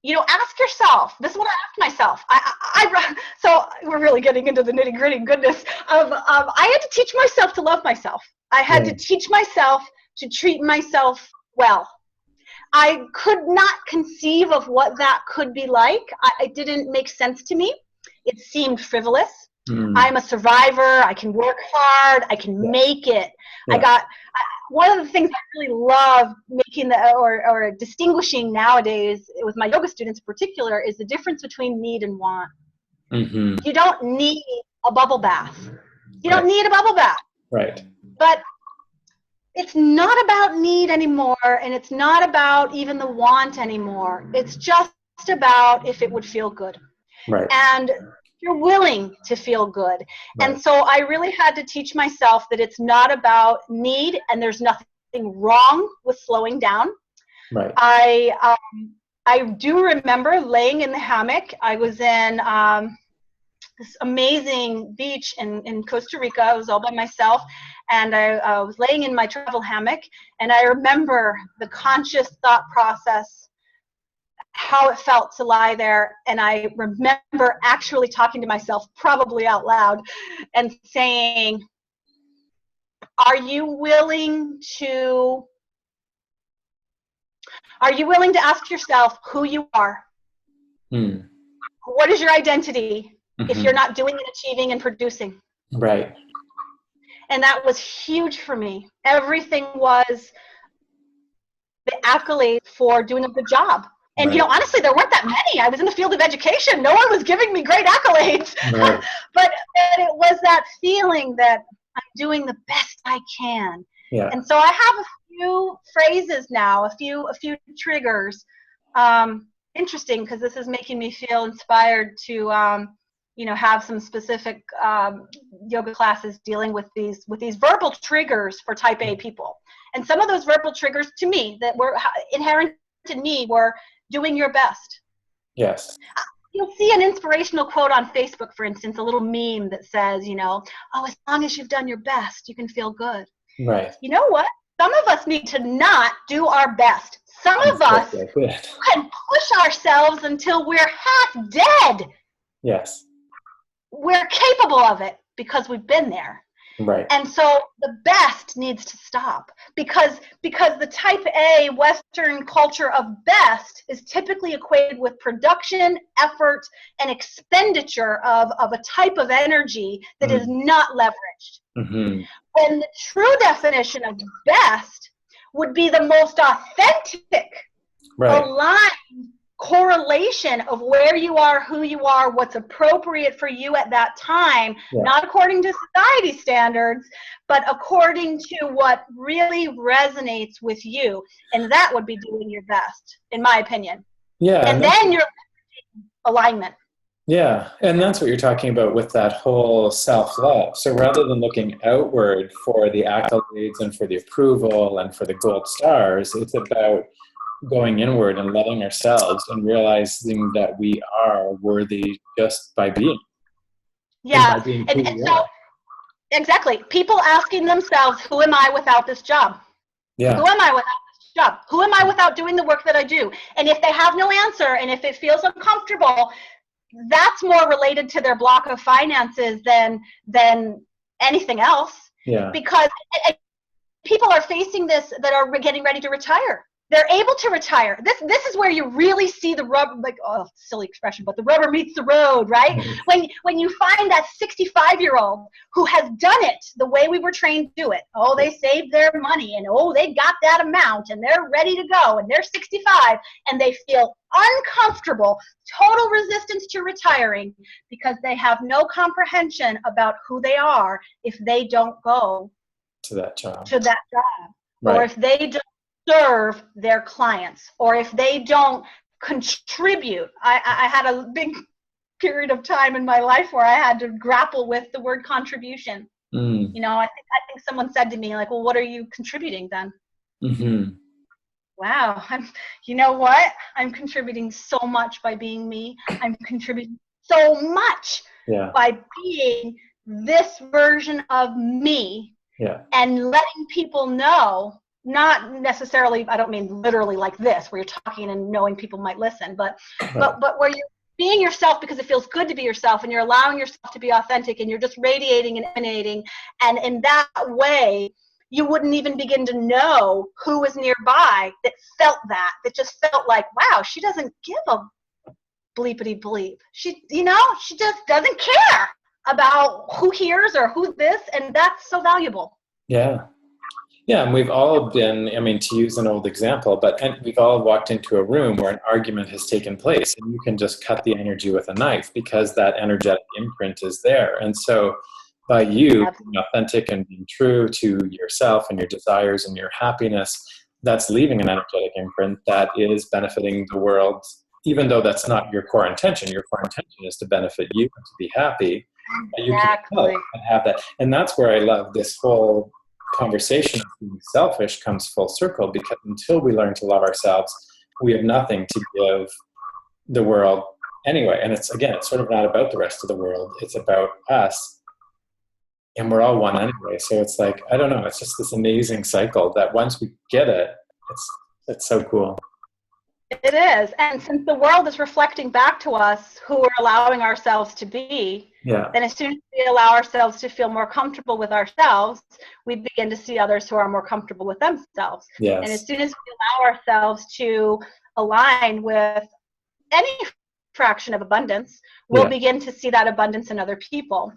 Speaker 2: you know, ask yourself, this is what I asked myself. So we're really getting into the nitty gritty goodness of, I had to teach myself to love myself. I had to teach myself to treat myself well. I could not conceive of what that could be like. It didn't make sense to me. It seemed frivolous. I'm a survivor. I can work hard. I can make it. One of the things I really love making or distinguishing nowadays with my yoga students in particular is the difference between need and want. You don't need a bubble bath. You don't need a bubble bath.
Speaker 1: Right.
Speaker 2: But it's not about need anymore, and it's not about even the want anymore. It's just about if it would feel good.
Speaker 1: Right.
Speaker 2: And you're willing to feel good. Right. And so I really had to teach myself that it's not about need, and there's nothing wrong with slowing down.
Speaker 1: Right.
Speaker 2: I do remember laying in the hammock. I was in this amazing beach in Costa Rica. I was all by myself, and I was laying in my travel hammock, and I remember the conscious thought process, how it felt to lie there. And I remember actually talking to myself, probably out loud, and saying, are you willing to ask yourself who you are? What is your identity if you're not doing and achieving and producing?
Speaker 1: Right.
Speaker 2: And that was huge for me. Everything was the accolades for doing a good job. And, you know, honestly, there weren't that many. I was in the field of education. No one was giving me great accolades. Right. but it was that feeling that I'm doing the best I can. Yeah. And so I have a few phrases now, a few triggers. Interesting, because this is making me feel inspired to, you know, have some specific yoga classes dealing with these verbal triggers for type A people. And some of those verbal triggers to me that were inherent in me were doing your best.
Speaker 1: Yes.
Speaker 2: You'll see an inspirational quote on Facebook, for instance, a little meme that says, you know, oh, as long as you've done your best, you can feel good.
Speaker 1: Right.
Speaker 2: You know what? Some of us need to not do our best. Some of us can push ourselves until we're half dead.
Speaker 1: Yes.
Speaker 2: We're capable of it because we've been there.
Speaker 1: Right.
Speaker 2: And so the best needs to stop because the type A Western culture of best is typically equated with production, effort, and expenditure of a type of energy that is not leveraged. When the true definition of best would be the most authentic, aligned correlation of where you are, who you are, what's appropriate for you at that time, not according to society standards, but according to what really resonates with you. And that would be doing your best, in my opinion.
Speaker 1: Yeah.
Speaker 2: And then you're alignment.
Speaker 1: Yeah, and that's what you're talking about with that whole self-love. So rather than looking outward for the accolades and for the approval and for the gold stars, it's about going inward and loving ourselves and realizing that we are worthy just by being.
Speaker 2: Yeah,
Speaker 1: and by being
Speaker 2: and so exactly. People asking themselves, who am I without this job?
Speaker 1: Yeah.
Speaker 2: Who am I without this job? Who am I without doing the work that I do? And if they have no answer and if it feels uncomfortable, that's more related to their block of finances than anything else.
Speaker 1: Yeah.
Speaker 2: Because people are facing this that are getting ready to retire. They're able to retire. This is where you really see the rubber, like, oh, silly expression, but the rubber meets the road, right? Mm-hmm. When you find that 65-year-old who has done it the way we were trained to do it. Oh, they saved their money, and oh, they got that amount, and they're ready to go, and they're 65, and they feel uncomfortable, total resistance to retiring because they have no comprehension about who they are if they don't go
Speaker 1: to that job.
Speaker 2: Right. Or if they don't serve their clients, or if they don't contribute. I had a big period of time in my life where I had to grapple with the word contribution.
Speaker 1: Mm.
Speaker 2: You know, I think someone said to me, like, well, what are you contributing then?
Speaker 1: Mm-hmm.
Speaker 2: Wow, you know what? I'm contributing so much by being me. I'm contributing so much by being this version of me, and letting people know, not necessarily, I don't mean literally like this, where you're talking and knowing people might listen, but where you're being yourself because it feels good to be yourself, and you're allowing yourself to be authentic, and you're just radiating and emanating, and in that way, you wouldn't even begin to know who was nearby that felt that just felt like, wow, she doesn't give a bleepity bleep. She, you know, she just doesn't care about who hears or who's this, and that's so valuable.
Speaker 1: Yeah. Yeah, and we've all been, I mean, to use an old example, and we've all walked into a room where an argument has taken place, and you can just cut the energy with a knife because that energetic imprint is there. And so by you being authentic and being true to yourself and your desires and your happiness, that's leaving an energetic imprint that is benefiting the world, even though that's not your core intention. Your core intention is to benefit you and to be happy. But you can help and have that. And that's where I love this whole conversation of being selfish comes full circle, because until we learn to love ourselves, we have nothing to give the world anyway. And it's sort of not about the rest of the world. It's about us. And we're all one anyway. So it's like, I don't know, it's just this amazing cycle that once we get it, it's so cool.
Speaker 2: It is. And since the world is reflecting back to us who we're allowing ourselves to be, then as soon as we allow ourselves to feel more comfortable with ourselves, we begin to see others who are more comfortable with themselves.
Speaker 1: Yes.
Speaker 2: And as soon as we allow ourselves to align with any fraction of abundance, we'll begin to see that abundance in other people.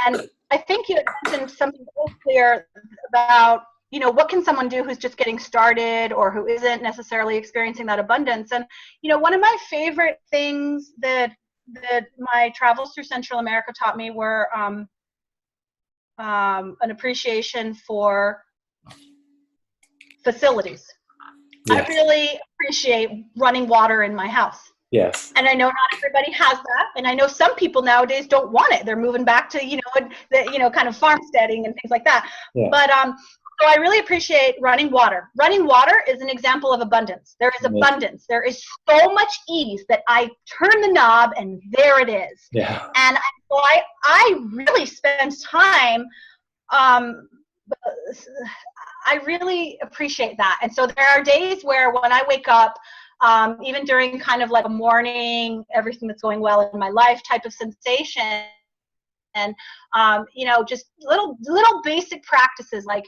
Speaker 2: And I think you had mentioned something very clear about, you know, what can someone do who's just getting started or who isn't necessarily experiencing that abundance? And, you know, one of my favorite things that my travels through Central America taught me were an appreciation for facilities.
Speaker 1: Yes.
Speaker 2: I really appreciate running water in my house.
Speaker 1: Yes.
Speaker 2: And I know not everybody has that, and I know some people nowadays don't want it. They're moving back to, kind of farmsteading and things like that. Yeah. But so I really appreciate running water. Running water is an example of abundance. There is abundance. There is so much ease that I turn the knob and there it is.
Speaker 1: Yeah.
Speaker 2: And I really spend time. I really appreciate that. And so there are days where when I wake up, even during kind of like a morning, everything that's going well in my life type of sensation, and just little basic practices like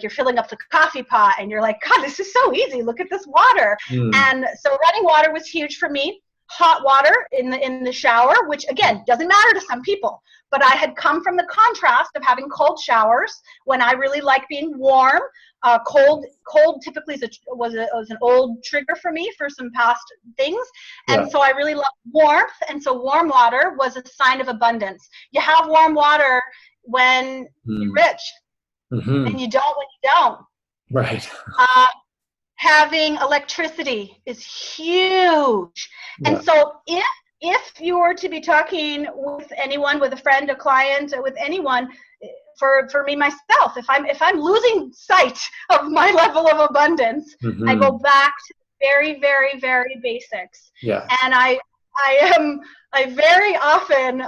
Speaker 2: you're filling up the coffee pot and you're like, God, this is so easy. Look at this water. And so running water was huge for me. Hot water in the shower, which again doesn't matter to some people, but I had come from the contrast of having cold showers when I really like being warm. Cold typically was an old trigger for me for some past things, and so I really love warmth, and so warm water was a sign of abundance. You have warm water when you're rich, and you don't when you don't.
Speaker 1: Right.
Speaker 2: Having electricity is huge. And so if you were to be talking with anyone, with a friend, a client, with anyone, for me myself, if I'm losing sight of my level of abundance, I go back to very, very, very basics. Yeah. And I very often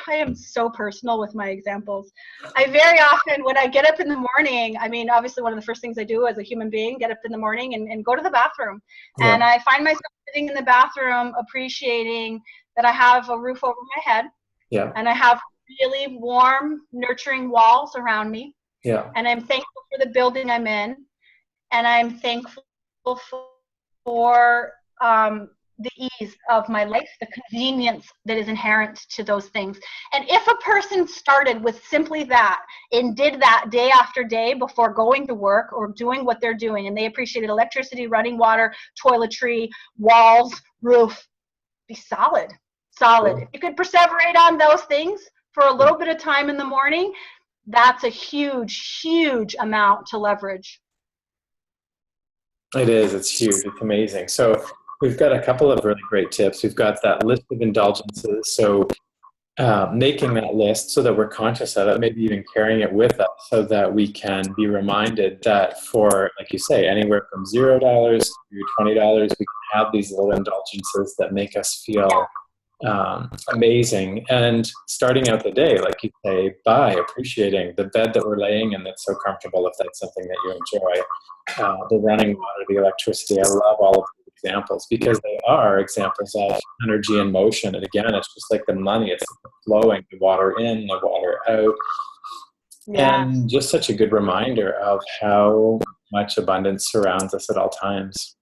Speaker 2: I am so personal with my examples. I very often, when I get up in the morning, I mean, obviously one of the first things I do as a human being, get up in the morning and go to the bathroom. Yeah. And I find myself sitting in the bathroom appreciating that I have a roof over my head. Yeah. And I have really warm, nurturing walls around me. Yeah. And I'm thankful for the building I'm in. And I'm thankful for the ease of my life, the convenience that is inherent to those things. And if a person started with simply that and did that day after day before going to work or doing what they're doing, and they appreciated electricity, running water, toiletry, walls, roof, be solid. If you could perseverate on those things for a little bit of time in the morning, that's a huge, huge amount to leverage.
Speaker 1: It is. It's huge. It's amazing. So We've got a couple of really great tips. We've got that list of indulgences. So making that list so that we're conscious of it, maybe even carrying it with us so that we can be reminded that for, like you say, anywhere from $0 to $20, we can have these little indulgences that make us feel amazing. And starting out the day, like you say, by appreciating the bed that we're laying in that's so comfortable, if that's something that you enjoy, the running water, the electricity. I love all of these examples because they are examples of energy in motion. And again, it's just like the money, it's flowing, the water in, the water out.
Speaker 2: Yeah.
Speaker 1: And just such a good reminder of how much abundance surrounds us at all times.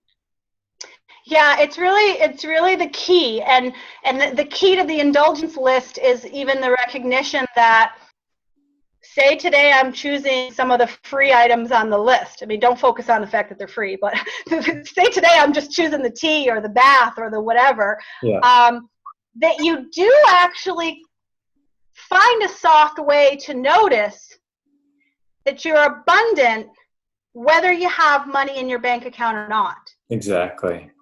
Speaker 2: Yeah, it's really the key, and the key to the indulgence list is even the recognition that, say today I'm choosing some of the free items on the list. I mean, don't focus on the fact that they're free, but say today I'm just choosing the tea or the bath or the whatever.
Speaker 1: Yeah.
Speaker 2: That you do actually find a soft way to notice that you're abundant whether you have money in your bank account or not.
Speaker 1: Exactly.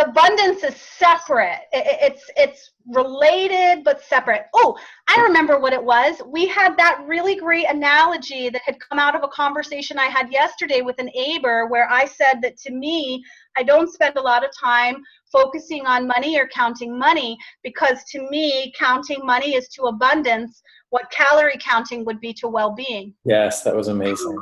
Speaker 2: Abundance is separate. It's related but separate. Oh, I remember what it was. We had that really great analogy that had come out of a conversation I had yesterday with an neighbor, where I said that to me, I don't spend a lot of time focusing on money or counting money, because to me, counting money is to abundance what calorie counting would be to well-being.
Speaker 1: Yes, that was amazing.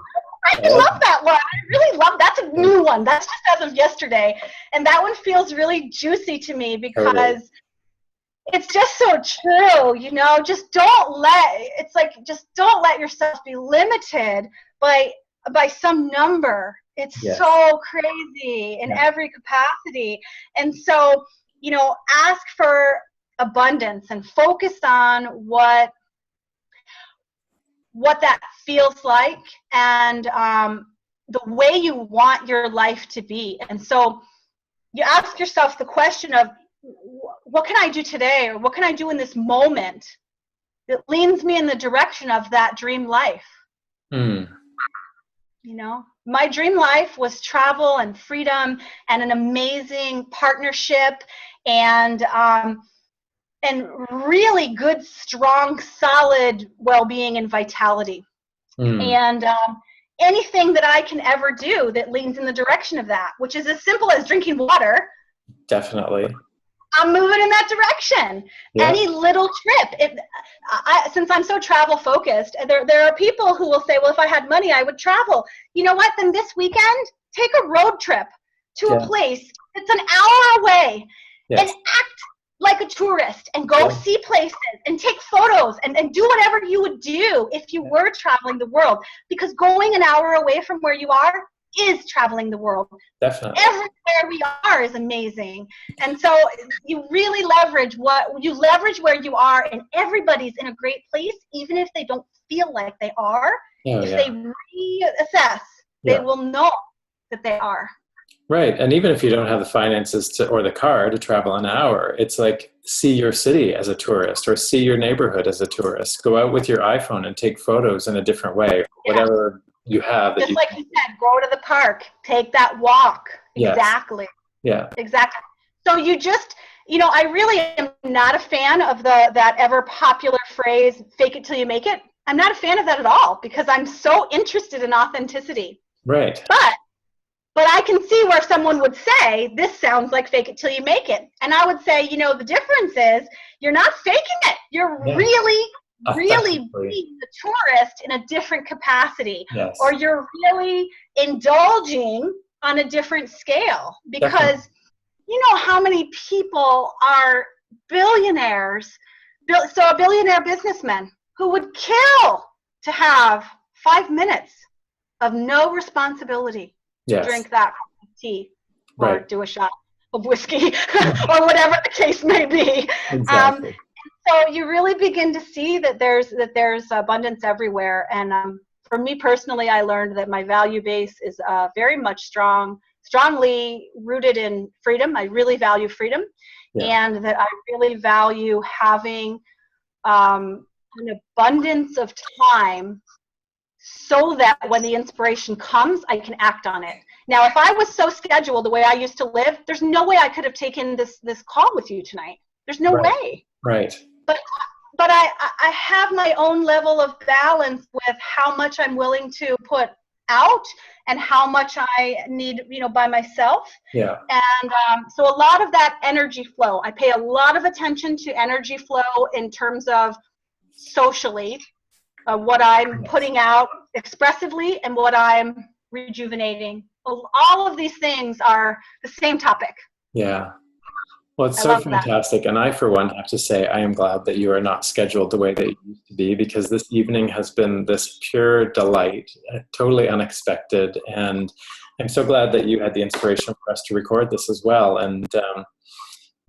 Speaker 2: I love that one. I really love that's a new one. That's just as of yesterday. And that one feels really juicy to me because
Speaker 1: Totally.
Speaker 2: it's just so true, you know. Just don't let yourself be limited by some number. It's so crazy in every capacity. And so, you know, ask for abundance and focus on what that feels like, and the way you want your life to be. And so you ask yourself the question of, what can I do today, or what can I do in this moment that leans me in the direction of that dream life? You know, my dream life was travel and freedom and an amazing partnership and really good, strong, solid well-being and vitality. And anything that I can ever do that leans in the direction of that, which is as simple as drinking water.
Speaker 1: Definitely.
Speaker 2: I'm moving in that direction. Yeah. Any little trip. Since I'm so travel focused, there are people who will say, well, if I had money, I would travel. You know what? Then this weekend, take a road trip to a place that's an hour away and act like a tourist and go see places and take photos and do whatever you would do if you were traveling the world, because going an hour away from where you are is traveling the world.
Speaker 1: Definitely.
Speaker 2: Everywhere we are is amazing. And so you really leverage where you are, and everybody's in a great place, even if they don't feel like they are. If they reassess, they will know that they are.
Speaker 1: Right. And even if you don't have the finances or the car to travel an hour, it's like, see your city as a tourist, or see your neighborhood as a tourist. Go out with your iPhone and take photos in a different way, whatever you have.
Speaker 2: Just like you said, go to the park, take that walk. Exactly.
Speaker 1: Yeah.
Speaker 2: Exactly. So you just, you know, I really am not a fan of that ever popular phrase, fake it till you make it. I'm not a fan of that at all, because I'm so interested in authenticity.
Speaker 1: Right.
Speaker 2: But I can see where someone would say, this sounds like fake it till you make it. And I would say, you know, the difference is you're not faking it. You're really being the tourist in a different capacity. Yes. Or you're really indulging on a different scale. Because you know how many people are billionaires, so a billionaire businessman who would kill to have 5 minutes of no responsibility. Drink that tea or do a shot of whiskey or whatever the case may be. Exactly. So you really begin to see that there's abundance everywhere. And for me personally, I learned that my value base is very much strongly rooted in freedom. I really value freedom, and that I really value having an abundance of time, so that when the inspiration comes, I can act on it. Now, if I was so scheduled the way I used to live, there's no way I could have taken this call with you tonight. There's no
Speaker 1: Right.
Speaker 2: way.
Speaker 1: Right.
Speaker 2: But I have my own level of balance with how much I'm willing to put out and how much I need, by myself.
Speaker 1: Yeah.
Speaker 2: And so a lot of that energy flow, I pay a lot of attention to energy flow in terms of socially, what I'm putting out expressively and what I'm rejuvenating. All of these things are the same topic.
Speaker 1: Yeah. Well, it's
Speaker 2: I
Speaker 1: so
Speaker 2: love that.
Speaker 1: fantastic. And I, for one, have to say, I am glad that you are not scheduled the way that you used to be, because this evening has been this pure delight, totally unexpected. And I'm so glad that you had the inspiration for us to record this as well. And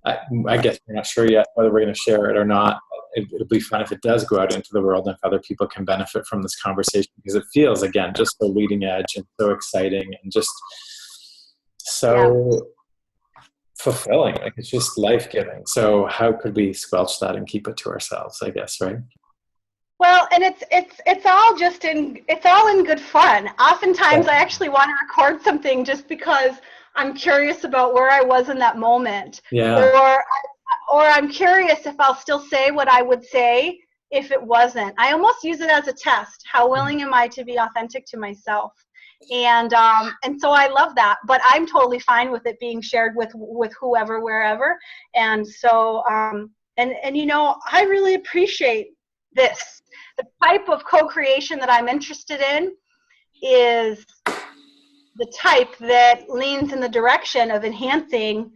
Speaker 1: I guess we're not sure yet whether we're going to share it or not. It'll be fun if it does go out into the world and if other people can benefit from this conversation, because it feels, again, just so leading edge and so exciting and just so fulfilling. Like, it's just life-giving. So how could we squelch that and keep it to ourselves, I guess, right?
Speaker 2: Well, and it's all in good fun. Oftentimes I actually want to record something just because I'm curious about where I was in that moment.
Speaker 1: Yeah.
Speaker 2: Or I'm curious if I'll still say what I would say if it wasn't. I almost use it as a test. How willing am I to be authentic to myself? And so I love that, but I'm totally fine with it being shared with whoever, wherever. And so, and I really appreciate this. The type of co-creation that I'm interested in is the type that leans in the direction of enhancing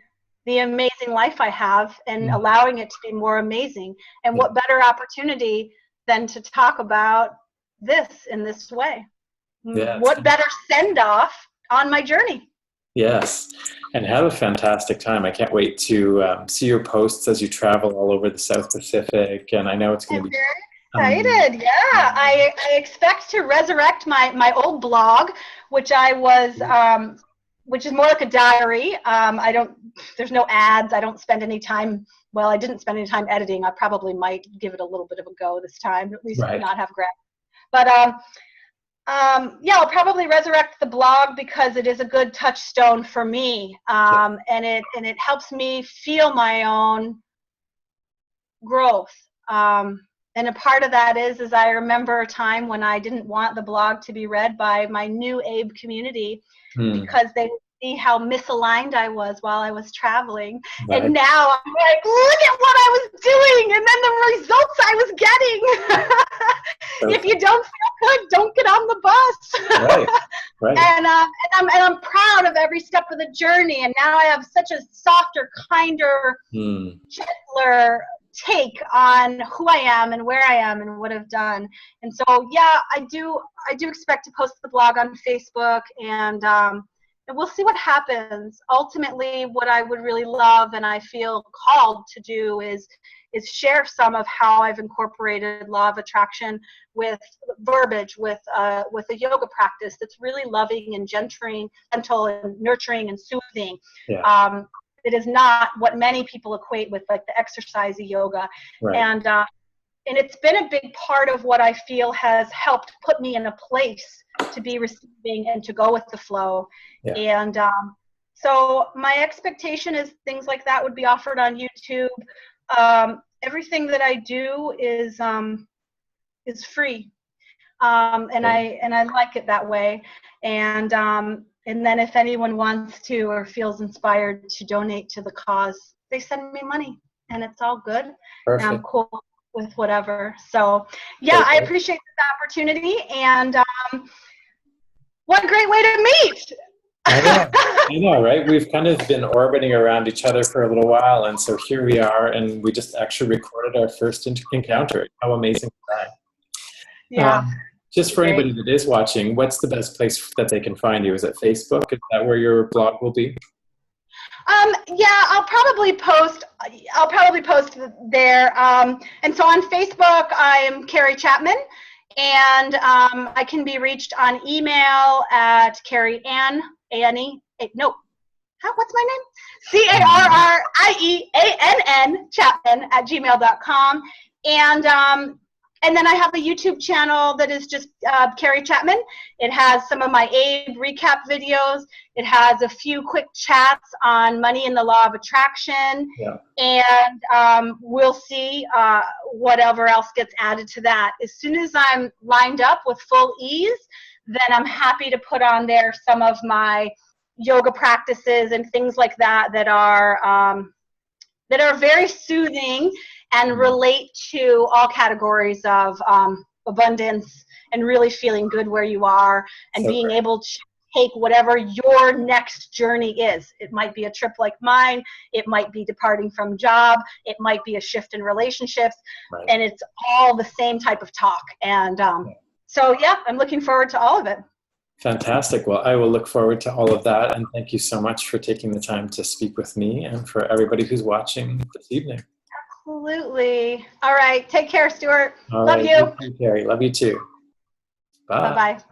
Speaker 2: the amazing life I have and allowing it to be more amazing. And what better opportunity than to talk about this in this way? What better send-off on my journey? Yes.
Speaker 1: And have a fantastic time. I can't wait to see your posts as you travel all over the South Pacific. And I know it's going to be
Speaker 2: excited. I expect to resurrect my old blog, which which is more like a diary. There's no ads. I don't spend any time. Well, I didn't spend any time editing. I probably might give it a little bit of a go this time, at least not have graphics. But I'll probably resurrect the blog because it is a good touchstone for me, and it helps me feel my own growth. And a part of that is I remember a time when I didn't want the blog to be read by my new Abe community because they would see how misaligned I was while I was traveling. Right. And now I'm like, look at what I was doing and then the results I was getting. If you don't feel good, don't get on the bus. Right. And I'm proud of every step of the journey. And now I have such a softer, kinder, gentler take on who I am and where I am and what I've done. And so I do expect to post the blog on Facebook, and we'll see what happens. Ultimately, what I would really love and I feel called to do is share some of how I've incorporated law of attraction with verbiage, with a yoga practice that's really loving and gentle and nurturing and soothing. It is not what many people equate with, like the exercise of yoga. Right. And it's been a big part of what I feel has helped put me in a place to be receiving and to go with the flow. Yeah. And so my expectation is things like that would be offered on YouTube. Everything that I do is free. And I like it that way. And then if anyone wants to or feels inspired to donate to the cause, they send me money, and it's all good. Perfect. And I'm cool with whatever. So, I appreciate the opportunity, and what a great way to meet.
Speaker 1: I know, right? We've kind of been orbiting around each other for a little while, and so here we are, and we just actually recorded our first encounter. How amazing is that? Yeah. Just for anybody that is watching, what's the best place that they can find you? Is it Facebook? Is that where your blog will be?
Speaker 2: I'll probably post there. And so on Facebook, I am Carrie Chapman, and I can be reached on email at Carrie Ann, A-N-E, what's my name? CarrieAnn Chapman @gmail.com. And And then I have a YouTube channel that is just Carrie Chapman. It has some of my avid recap videos. It has a few quick chats on money and the law of attraction.
Speaker 1: Yeah.
Speaker 2: And we'll see whatever else gets added to that. As soon as I'm lined up with full ease, then I'm happy to put on there some of my yoga practices and things like that that are very soothing and relate to all categories of abundance and really feeling good where you are and being able to take whatever your next journey is. It might be a trip like mine. It might be departing from job. It might be a shift in relationships. Right. And it's all the same type of talk. And so, yeah, I'm looking forward to all of it.
Speaker 1: Fantastic. Well, I will look forward to all of that. And thank you so much for taking the time to speak with me and for everybody who's watching this evening.
Speaker 2: Absolutely. All right. Take care, Stuart.
Speaker 1: All
Speaker 2: Love
Speaker 1: right.
Speaker 2: you.
Speaker 1: Thank you, Carrie. Love you too. Bye.
Speaker 2: Bye-bye.